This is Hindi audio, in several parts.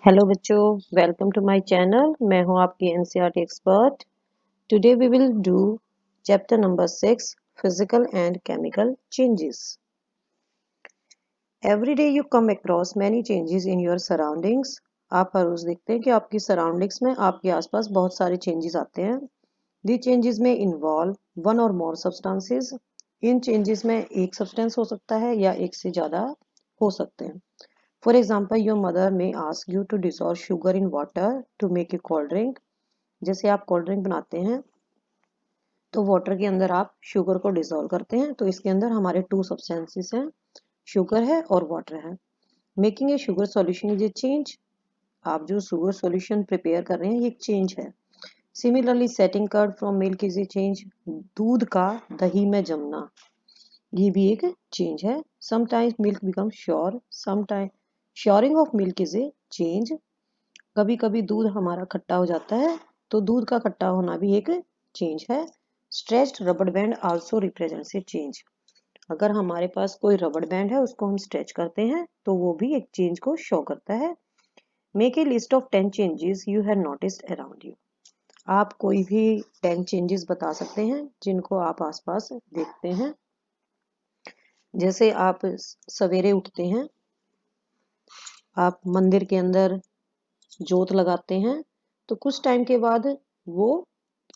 हेलो बच्चों, वेलकम टू माय चैनल। मैं हूं आपकी NCERT expert. Today we will do chapter number 6 physical and chemical changes. Every day you come across many changes in your surroundings. आप हर रोज देखते हैं कि आपकी सराउंडिंग्स में, आपके आसपास बहुत सारे चेंजेस आते हैं। दी चेंजेस में इन्वॉल्व वन और मोर सब्सटेंसेस। इन चेंजेस में एक सब्सटेंस हो सकता है या एक से ज़्यादा हो सकते हैं। For example, your mother may ask you to dissolve sugar in water to make a cold drink. जैसे आप कोल्ड ड्रिंक बनाते हैं तो वाटर के अंदर आप शुगर को डिसॉल्व करते हैं, तो इसके अंदर हमारे टू सब्सटेंसेस हैं, शुगर है और वाटर है। Making a sugar solution is a change. आप जो शुगर सॉल्यूशन प्रिपेयर कर रहे हैं ये एक चेंज है। Similarly setting curd from milk is a change. दूध का दही में जमना ये भी एक चेंज है। Sometimes milk become sour, sometime souring of milk is a change. कभी कभी दूध हमारा खट्टा हो जाता है, तो दूध का खट्टा होना भी एक चेंज है। स्ट्रेच्ड रबड़ बैंड आल्सो रिप्रेजेंट्स ए चेंज। अगर हमारे पास कोई रबड़ बैंड है, उसको हम स्ट्रेच करते हैं तो वो भी एक चेंज को शो करता है। Make a list of 10 changes you have noticed around you. आप कोई भी 10 चेंजेस बता सकते हैं जिनको आप आसपास देखते हैं। जैसे आप सवेरे उठते हैं, आप मंदिर के अंदर जोत लगाते हैं, तो कुछ टाइम के बाद वो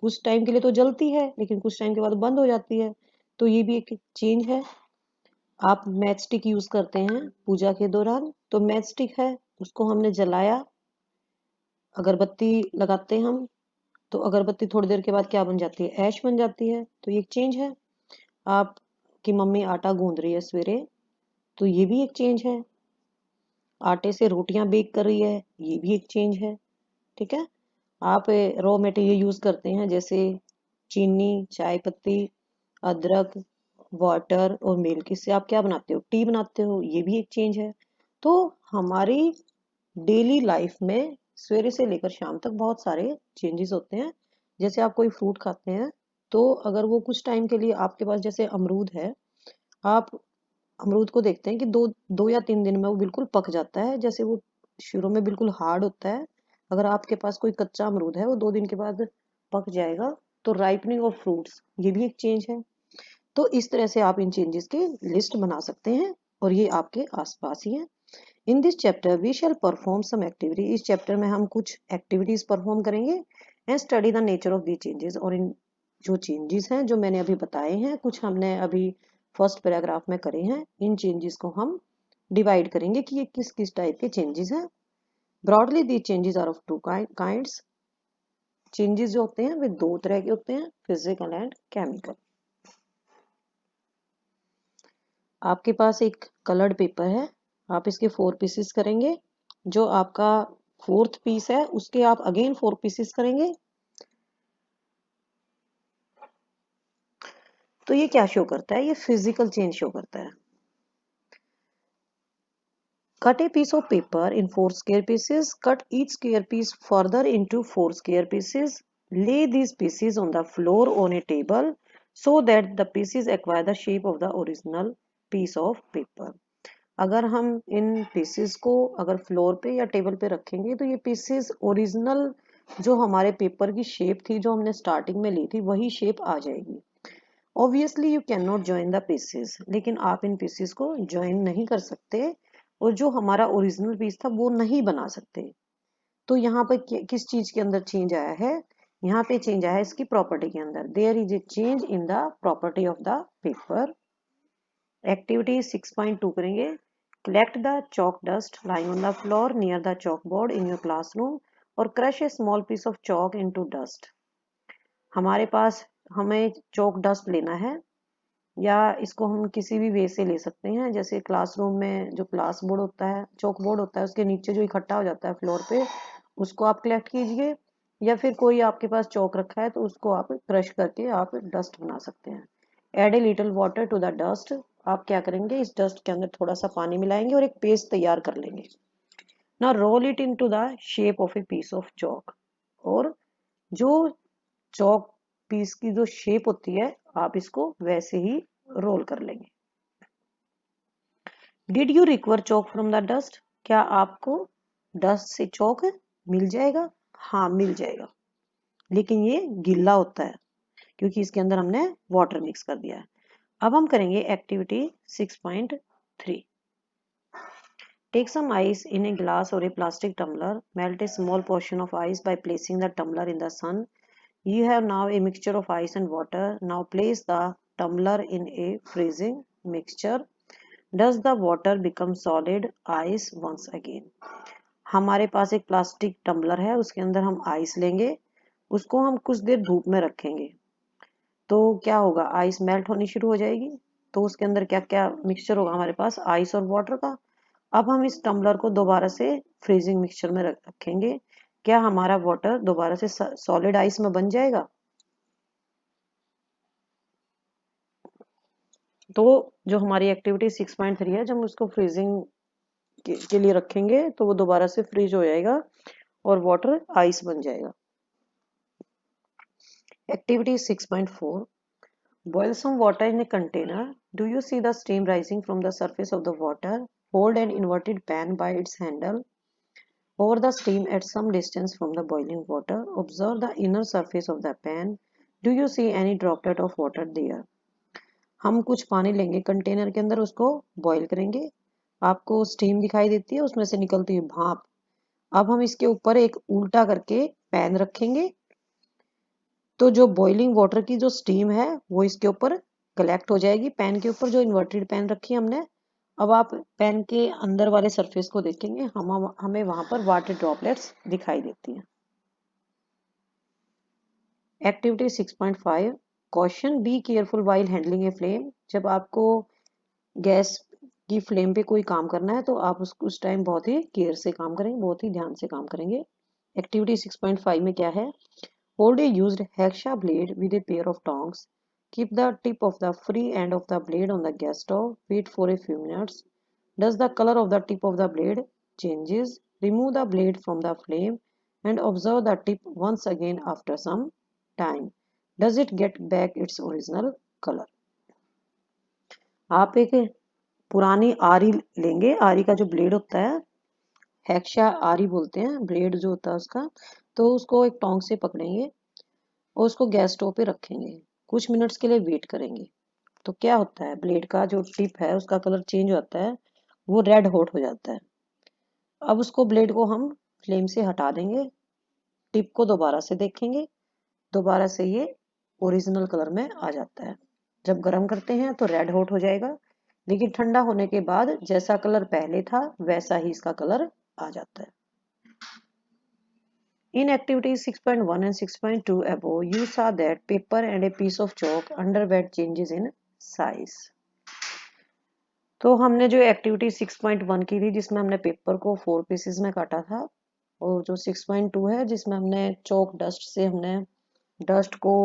कुछ टाइम के लिए तो जलती है, लेकिन कुछ टाइम के बाद बंद हो जाती है, तो ये भी एक चेंज है। आप मैच स्टिक यूज करते हैं पूजा के दौरान, तो मैच स्टिक है, उसको हमने जलाया। अगरबत्ती लगाते हैं हम, तो अगरबत्ती थोड़ी देर के बाद क्या बन जाती है, ऐश बन जाती है, तो ये एक चेंज है। आपकी मम्मी आटा गूंद रही है सवेरे, तो ये भी एक चेंज है। आटे से रोटियां बेक कर रही है, ये भी एक चेंज है। ठीक है। आप रॉ मटेरियल यूज करते हैं, जैसे चीनी, चाय पत्ती, अदरक, वाटर और मिल्क। इससे आप क्या बनाते हो, टी बनाते हो, ये भी एक चेंज है। तो हमारी डेली लाइफ में सवेरे से लेकर शाम तक बहुत सारे चेंजेस होते हैं। जैसे आप कोई फ्रूट खाते हैं, तो अगर वो कुछ टाइम के लिए आपके पास, जैसे अमरूद है, आप अमरूद को देखते हैं कि दो दो या 3 दिन में वो बिल्कुल पक जाता है। जैसे वो शुरू में बिल्कुल हार्ड होता है, अगर आपके पास कोई कच्चा अमरूद है, वो 2 दिन के बाद पक जाएगा। तो राइपनिंग ऑफ फ्रूट्स ये भी एक चेंज है। तो इस तरह से आप इन चेंजेस की लिस्ट बना सकते हैं, और ये आपके आसपास ही है। In this chapter we shall perform some activity. इस चैप्टर में हम कुछ एक्टिविटीज परफॉर्म करेंगे and study the nature of the changes. और इन जो चेंजेस हैं जो मैंने अभी बताए हैं, कुछ हमने अभी फर्स्ट पैराग्राफ में करे हैं, इन चेंजेस को हम डिवाइड करेंगे कि ये किस किस टाइप के चेंजेस हैं। Broadly the changes are of two kinds. Changes जो होते हैं वे दो तरह के होते हैं, फिजिकल एंड केमिकल। आपके पास एक कलर्ड पेपर है, आप इसके 4 पीसेस करेंगे। जो आपका फोर्थ पीस है, उसके आप अगेन 4 पीसेस करेंगे। तो ये क्या शो करता है, ये फिजिकल चेंज शो करता है। Cut a piece of paper in 4 square pieces. Cut each square piece further into 4 square pieces. Lay these pieces on the floor on a table so that the pieces acquire the shape of the original piece of paper. अगर हम इन पीसेस को अगर फ्लोर पे या टेबल पे रखेंगे, तो ये पीसेस ओरिजिनल जो हमारे पेपर की शेप थी, जो हमने स्टार्टिंग में ली थी, वही शेप आ जाएगी। Obviously you can not join the pieces, लेकिन आप इन पीसेस को ज्वाइन नहीं कर सकते, और जो हमारा ओरिजिनल पीस था वो नहीं बना सकते। तो यहाँ पर किस चीज के अंदर चेंज आया है, यहाँ पे चेंज आया है इसकी प्रॉपर्टी के अंदर। There is a change in the property of the paper. Activity 6.2 करेंगे। Collect the chalk dust lying on the floor near the chalk board in your classroom और crush a small piece of chalk into dust. हमारे पास हमें चॉक डस्ट लेना है, या इसको हम किसी भी वे से ले सकते हैं। जैसे क्लासरूम में जो क्लास बोर्ड होता है, चॉक बोर्ड होता है, उसके नीचे जो इकट्ठा हो जाता है फ्लोर पे, उसको आप कलेक्ट कीजिए। या फिर कोई आपके पास चॉक रखा है, तो उसको आप क्रश करके आप डस्ट बना सकते हैं। Add a little water to the dust. आप क्या करेंगे, इस डस्ट के अंदर थोड़ा सा पानी मिलाएंगे और एक पेस्ट तैयार कर लेंगे। ना roll it into the shape of a piece of chalk. और जो चॉक पीस की जो शेप होती है, आप इसको वैसे ही रोल कर लेंगे। Did you recover chalk from the dust. क्या आपको डस्ट से चौक मिल जाएगा? हाँ मिल जाएगा, लेकिन ये गीला होता है क्योंकि इसके अंदर हमने वाटर मिक्स कर दिया है। अब हम करेंगे activity 6.3। Take some ice in a glass और a plastic tumbler, melt a small portion of ice by placing the tumbler in the sun. You have now a mixture of ice and water. Now place the tumbler in a freezing mixture. Does the water become solid ice once again? हमारे पास एक प्लास्टिक टम्बलर है, उसके अंदर हम आइस लेंगे, उसको हम कुछ देर धूप में रखेंगे, तो क्या होगा, आइस मेल्ट होनी शुरू हो जाएगी। तो उसके अंदर क्या क्या मिक्सचर होगा हमारे पास, आइस और वाटर का। अब हम इस टम्बलर को दोबारा से फ्रीजिंग मिक्सचर में रखेंगे, क्या हमारा वाटर दोबारा से सॉलिड आइस में बन जाएगा? तो जो हमारी एक्टिविटी 6.3 है, जब हम उसको फ्रीजिंग के लिए रखेंगे तो वो दोबारा से फ्रीज हो जाएगा और वाटर आइस बन जाएगा। Activity 6.4। Boil some water in a container. Do you see the steam rising from the surface of the water? Hold an inverted pan by its handle. Pour the steam at some distance from the boiling water. Observe the inner surface of the pan. Do you see any droplet of water there? हम कुछ पानी लेंगे कंटेनर के अंदर, उसको बॉईल करेंगे, आपको स्टीम दिखाई देती है, उसमें से निकलती है भाप। अब हम इसके ऊपर एक उल्टा करके पैन रखेंगे, तो जो बॉइलिंग वाटर की जो स्टीम है वो इसके ऊपर कलेक्ट हो जाएगी, पैन के ऊपर जो इन्वर्टेड पैन रखी है हमने। अब आप पैन के अंदर वाले सरफेस को देखेंगे, हमें वहां पर वाटर ड्रॉपलेट्स दिखाई देती हैं। Activity 6.5। Caution, be careful while handling a flame. जब आपको गैस की फ्लेम पे कोई काम करना है तो आप उस टाइम बहुत ही केयर से काम करेंगे, बहुत ही ध्यान से काम करेंगे। एक्टिविटी 6.5 में क्या है, hold a used hackshaw blade with a pair of tongs. Keep the tip of the free end of the blade on the gas stove. Wait for a few minutes. Does the color of the tip of the blade changes? Remove the blade from the flame and observe the tip once again after some time. Does it get back its original color? आप एक पुरानी आरी लेंगे, आरी का जो ब्लेड होता है, हैक्शा आरी बोलते हैं ब्लेड जो होता है उसका, तो उसको एक टोंग से पकड़ेंगे और उसको गैस स्टोव पे रखेंगे, कुछ मिनट्स के लिए वेट करेंगे। तो क्या होता है, ब्लेड का जो टिप है उसका कलर चेंज होता है, वो रेड हॉट हो जाता है। अब उसको ब्लेड को हम फ्लेम से हटा देंगे, टिप को दोबारा से देखेंगे, दोबारा से ये ओरिजिनल कलर में आ जाता है। जब गर्म करते हैं तो रेड हॉट हो जाएगा, लेकिन ठंडा होने के बाद जैसा कलर पहले था वैसा ही इसका कलर आ जाता है। In activities 6.1 and 6.2 above, you saw that paper and a piece of chalk underwent changes in size. तो हमने जो एक्टिविटी 6.1 की थी जिसमें हमने पेपर को 4 पीसेस में काटा था, और जो 6.2 है जिसमें हमने चौक डस्ट से हमने डस्ट को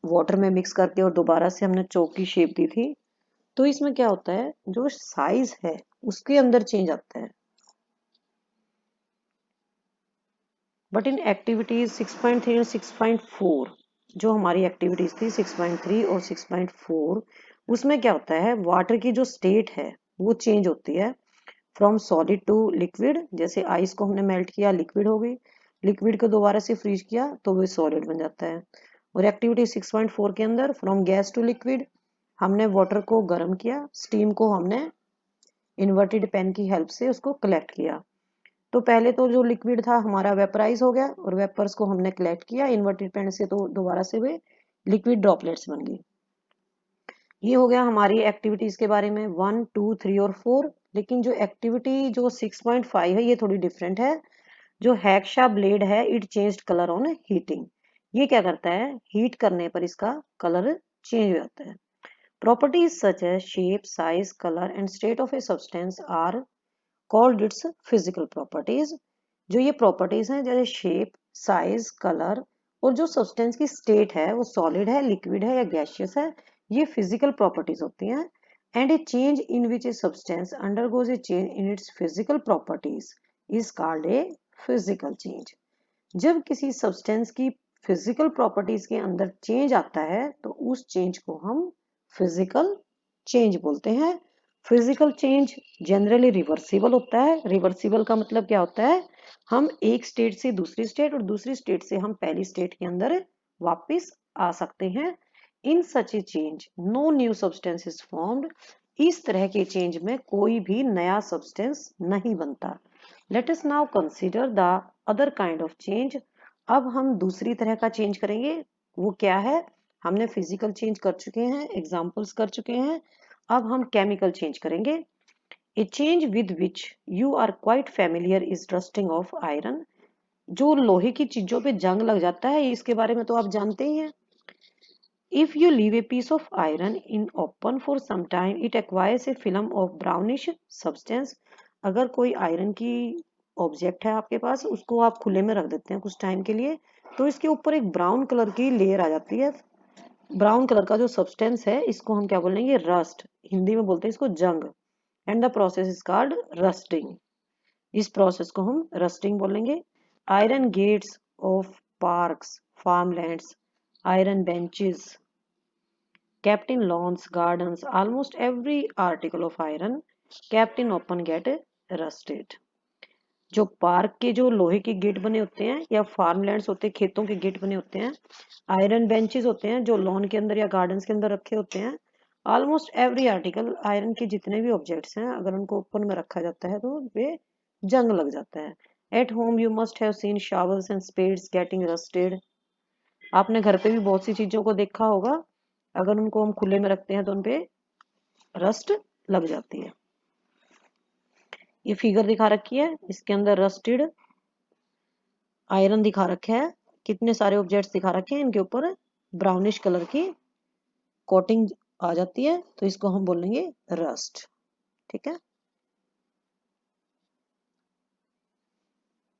वाटर में मिक्स करके और दोबारा से हमने चौक की शेप दी थी। तो इसमें क्या होता है, जो साइज है उसके अंदर चेंज आता है। बट इन एक्टिविटीज 6.3 और 6.4, जो हमारी एक्टिविटीज थी 6.3 और 6.4, उसमें क्या होता है, वाटर की जो स्टेट है वो चेंज होती है फ्रॉम सॉलिड टू लिक्विड। जैसे आइस को हमने मेल्ट किया, लिक्विड हो गई, लिक्विड को दोबारा से फ्रीज किया तो वो सॉलिड बन जाता है। और एक्टिविटी 6.4 के अंदर फ्रॉम गैस टू लिक्विड, हमने वाटर को गर्म किया, स्टीम को हमने इन्वर्टेड पेन की हेल्प से उसको कलेक्ट किया। तो पहले तो जो लिक्विड था हमारा वेपराइज हो गया और वेपर्स को हमने कलेक्ट किया इन्वर्टेड पेन से, तो दोबारा से वे लिक्विड ड्रॉपलेट्स बन गई। ये हो गया हमारी एक्टिविटीज के बारे में 1, 2, 3 और 4। लेकिन जो एक्टिविटी जो 6.5 है ये थोड़ी डिफरेंट है। जो हैक्शा ब्लेड है, it changed colour on heating. ये क्या करता है, हीट करने पर इसका कलर चेंज हो जाता है। Properties such as shape, size, colour and state of a substance are called its physical properties. जो ये प्रॉपर्टीज हैं जैसे शेप, साइज, कलर और जो सब्सटेंस की स्टेट है वो सॉलिड है, लिक्विड है या गैसियस है, ये फिजिकल प्रॉपर्टीज होती हैं। And A change in which a substance undergoes A change in its physical properties is called a physical change. जब किसी सब्सटेंस की फिजिकल प्रॉपर्टीज के अंदर चेंज आता है तो उस चेंज को हम फिजिकल चेंज बोलते हैं। फिजिकल चेंज जनरली रिवर्सिबल होता है। रिवर्सिबल का मतलब क्या होता है, हम एक स्टेट से दूसरी स्टेट और दूसरी स्टेट से हम पहली स्टेट के अंदर वापस आ सकते हैं। In such a change no new substance is formed. इस तरह के चेंज में कोई भी नया सब्सटेंस नहीं बनता। Let us now consider the other kind of change. अब हम दूसरी तरह का चेंज करेंगे। वो क्या है, हमने फिजिकल चेंज कर चुके हैं, एग्जाम्पल्स कर चुके हैं। अब हम केमिकल चेंज करेंगे। A change with which you are quite familiar is rusting of iron. जो लोहे की चीजों पे जंग लग जाता है, इसके बारे में तो आप जानते ही हैं। If you leave a piece of iron in open for some time it acquires a film of brownish substance. अगर कोई आयरन की ऑब्जेक्ट है आपके पास, उसको आप खुले में रख देते हैं कुछ टाइम के लिए, तो इसके ऊपर एक ब्राउन कलर की लेयर आ जाती है। ब्राउन कलर का जो सब्सटेंस है, इसको हम क्या बोलेंगे, रस्ट। हिंदी में बोलते हैं इसको जंग। And the process is called rusting. इस प्रोसेस को हम रस्टिंग बोलेंगे। Iron gates of parks, farmlands, iron benches kept in lawns, gardens, almost every article of iron kept in open get rusted। जो पार्क के जो लोहे के गेट बने होते हैं या फार्मलैंड्स होते हैं, खेतों के गेट बने होते हैं, आयरन बेंचेस होते हैं जो लॉन के अंदर या गार्डन्स के अंदर रखे होते हैं, ऑलमोस्ट एवरी आर्टिकल, आयरन के जितने भी ऑब्जेक्ट्स हैं, अगर उनको ओपन में रखा जाता है तो वे जंग लग जाता है। At home you must have seen showers and spades getting rusted. आपने घर पे भी बहुत सी चीजों को देखा होगा, अगर उनको हम खुले में रखते हैं तो उनपे रस्ट लग जाती है। ये फिगर दिखा रखी है, इसके अंदर रस्टेड आयरन दिखा रखा है, कितने सारे ऑब्जेक्ट्स दिखा रखे हैं, इनके ऊपर ब्राउनिश कलर की कोटिंग आ जाती है, तो इसको हम बोलेंगे रस्ट। ठीक है।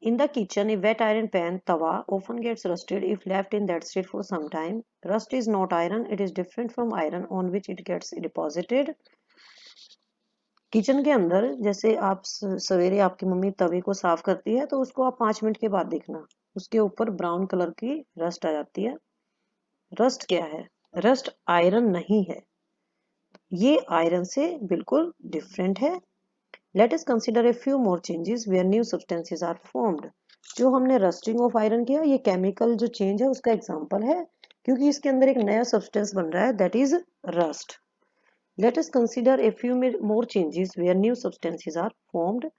In the kitchen, a wet iron pan tawa often gets rusted if left in that state for some time. Rust is not iron, it is different from iron on which it gets deposited. Kitchen के अंदर जैसे आप सवेरे आपकी मम्मी तवे को साफ करती है, तो उसको आप 5 मिनट के बाद देखना, उसके ऊपर ब्राउन कलर की रस्ट आ जाती है। रस्ट क्या है, रस्ट आयरन नहीं है, ये आयरन से बिल्कुल डिफरेंट है। Let us consider a few more changes where new substances are formed. जो हमने रस्टिंग ऑफ आयरन किया, ये केमिकल जो चेंज है उसका एग्जांपल है, क्योंकि इसके अंदर एक नया सब्सटेंस बन रहा है, that is rust. Let us consider a few more changes where new substances are formed.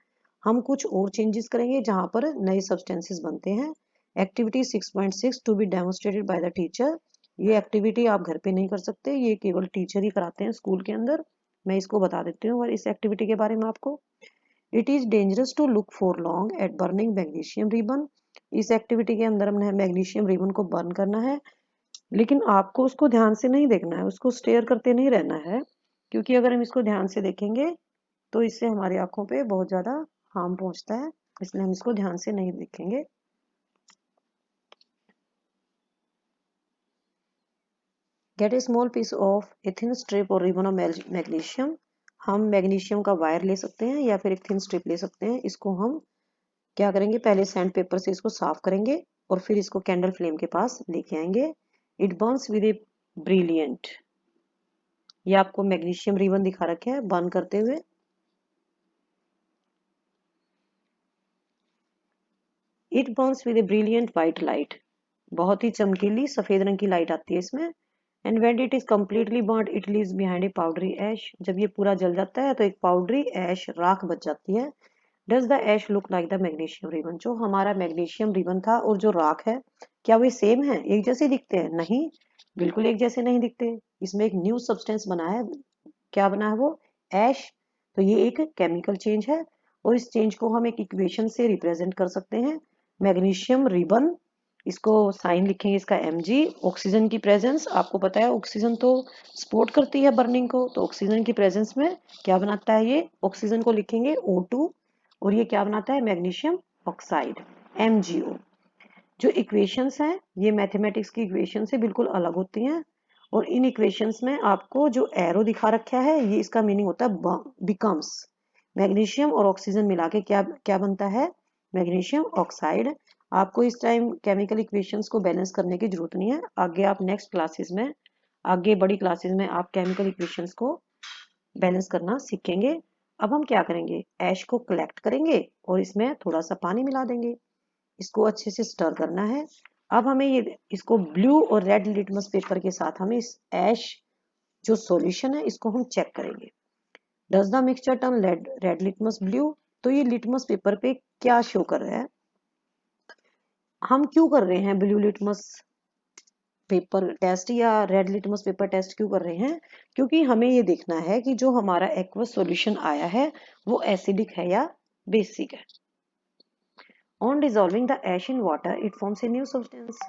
हम कुछ और चेंजेस करेंगे जहां पर नए सब्सटेंसेस बनते हैं। Activity 6.6 to be demonstrated by the teacher. ये एक्टिविटी आप घर पे नहीं कर सकते, ये केवल टीचर ही कराते हैं स्कूल के अंदर। मैं इसको बता देती हूँ और इस एक्टिविटी के बारे में आपको। It is dangerous to look for long at burning magnesium ribbon. इस एक्टिविटी के अंदर हमने मैग्नीशियम रिबन को बर्न करना है, लेकिन आपको उसको ध्यान से नहीं देखना है, उसको स्टेयर करते नहीं रहना है, क्योंकि अगर हम इसको ध्यान से देखेंगे तो इससे हमारी आंखों पे बहुत ज्यादा हार्म पहुंचता है, इसलिए हम इसको ध्यान से नहीं देखेंगे। Get a small piece of a thin strip or ribbon of magnesium. हम मैग्नीशियम का वायर ले सकते हैं या फिर एक थिन स्ट्रिप ले सकते हैं। इसको हम क्या करेंगे, पहले सैंड पेपर से इसको साफ करेंगे और फिर इसको कैंडल फ्लेम के पास लेके आएंगे। It Burns with a brilliant. ये आपको मैग्नीशियम रिबन दिखा रखे हैं बर्न करते हुए। It Burns with a brilliant white light. बहुत ही चमकीली सफेद रंग की लाइट आती है इसमें। And when it is completely burned it leaves behind a powdery ash. जब ये पूरा जल जाता है तो एक पाउडरी ऐश, राख बच जाती है। Does the ash look like the magnesium ribbon. जो हमारा मैग्नीशियम रिबन था और जो राख है, क्या वे सेम है, एक जैसे दिखते हैं? नहीं, बिल्कुल एक जैसे नहीं दिखते। इसमें एक न्यू सब्सटेंस बना है। क्या बना है वो? ऐश। तो ये एक केमिकल चेंज है और इस चेंज को हम एक इक्वेशन से रिप्रेजेंट कर सकते हैं। मैग्नीशियम रिबन, इसको साइन लिखेंगे इसका Mg। ऑक्सीजन की प्रेजेंस, आपको पता है ऑक्सीजन तो सपोर्ट करती है बर्निंग को, तो ऑक्सीजन की प्रेजेंस में क्या बनाता है ये, ऑक्सीजन को लिखेंगे O2 और ये क्या बनाता है, मैग्नीशियम ऑक्साइड, MgO। जो इक्वेशंस हैं ये मैथमेटिक्स की इक्वेशन से बिल्कुल अलग होती हैं, और इन इक्वेशंस में आपको जो एरो दिखा रखा है, ये इसका मीनिंग होता है बिकम्स। मैग्नीशियम और ऑक्सीजन मिला के क्या क्या बनता है, मैग्नीशियम ऑक्साइड। आपको इस टाइम केमिकल इक्वेशंस को बैलेंस करने की जरूरत नहीं है, आगे आप नेक्स्ट क्लासेस में, आगे बड़ी क्लासेस में आप केमिकल इक्वेशंस को बैलेंस करना सीखेंगे। अब हम क्या करेंगे, ऐश को कलेक्ट करेंगे और इसमें थोड़ा सा पानी मिला देंगे। इसको अच्छे से स्टर करना है। अब हमें ये इसको ब्लू और रेड लिटमस पेपर के साथ हमें इस ऐश जो सॉल्यूशन है इसको हम चेक करेंगे। Does the mixture turn red litmus blue? तो ये लिटमस पेपर पे क्या शो कर रहा है? हम क्यों कर रहे हैं ब्लू लिटमस पेपर टेस्ट या रेड लिटमस पेपर टेस्ट क्यों कर रहे हैं? क्योंकि हमें ये देखना है कि जो हमारा एक्वस सॉल्यूशन आया है वो एसिडिक है या बेसिक है। On dissolving the ash in water it forms a new substance.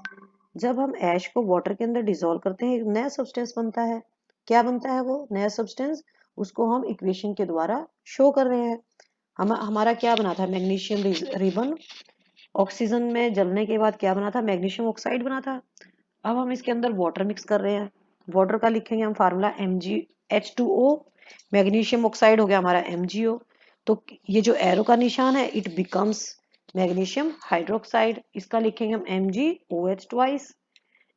जब हम ऐश को वाटर के अंदर डिजोल्व करते हैं एक नया सब्सटेंस बनता है। क्या बनता है वो नया सब्सटेंस? उसको हम इक्वेशन के द्वारा शो कर रहे हैं। हमारा क्या बना था, मैग्नीशियम रिबन। ऑक्सीजन में जलने के बाद क्या बना था, मैग्नीशियम ऑक्साइड बना था। अब हम इसके अंदर वाटर मिक्स कर रहे हैं। वाटर का लिखेंगे हम फार्मूला MgH2O। मैग्नीशियम ऑक्साइड हो गया हमारा MgO। तो ये जो एरो का निशान है इट बिकम्स मैग्नीशियम हाइड्रोक्साइड। इसका लिखेंगे हम MgOH twice.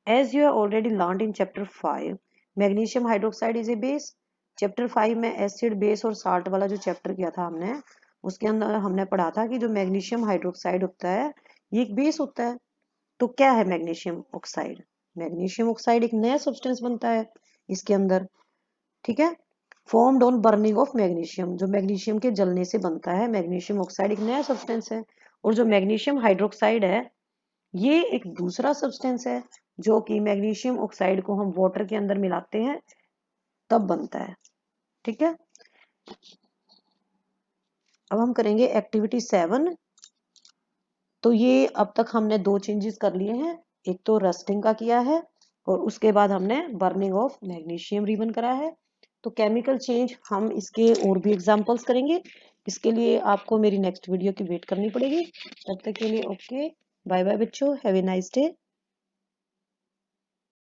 As you have already learned in chapter 5, magnesium hydroxide is a base. Chapter 5 में एसिड बेस और साल्ट वाला जो चैप्टर किया था हमने, उसके अंदर हमने पढ़ा था कि जो मैग्नीशियम हाइड्रोक्साइड होता है ये एक बेस होता है। तो क्या है मैग्नीशियम ऑक्साइड? मैग्नीशियम ऑक्साइड एक नया सब्सटेंस बनता है इसके अंदर, ठीक है। Formed on burning of magnesium, जो मैग्नीशियम के जलने से बनता है। मैग्नीशियम ऑक्साइड एक नया सब्सटेंस है। और जो मैग्नीशियम हाइड्रोक्साइड है ये एक दूसरा सब्सटेंस है जो कि मैग्नीशियम ऑक्साइड को हम वाटर के अंदर मिलाते हैं तब बनता है, ठीक है। अब हम करेंगे एक्टिविटी 7। तो ये अब तक हमने दो चेंजेस कर लिए हैं, एक तो रस्टिंग का किया है और उसके बाद हमने बर्निंग ऑफ मैग्नीशियम रिबन करा है। तो केमिकल चेंज हम इसके और भी एग्जांपल्स करेंगे। इसके लिए आपको मेरी नेक्स्ट वीडियो की वेट करनी पड़ेगी। तब तक के लिए ओके, बाय बाय बच्चों, हैव ए नाइस डे।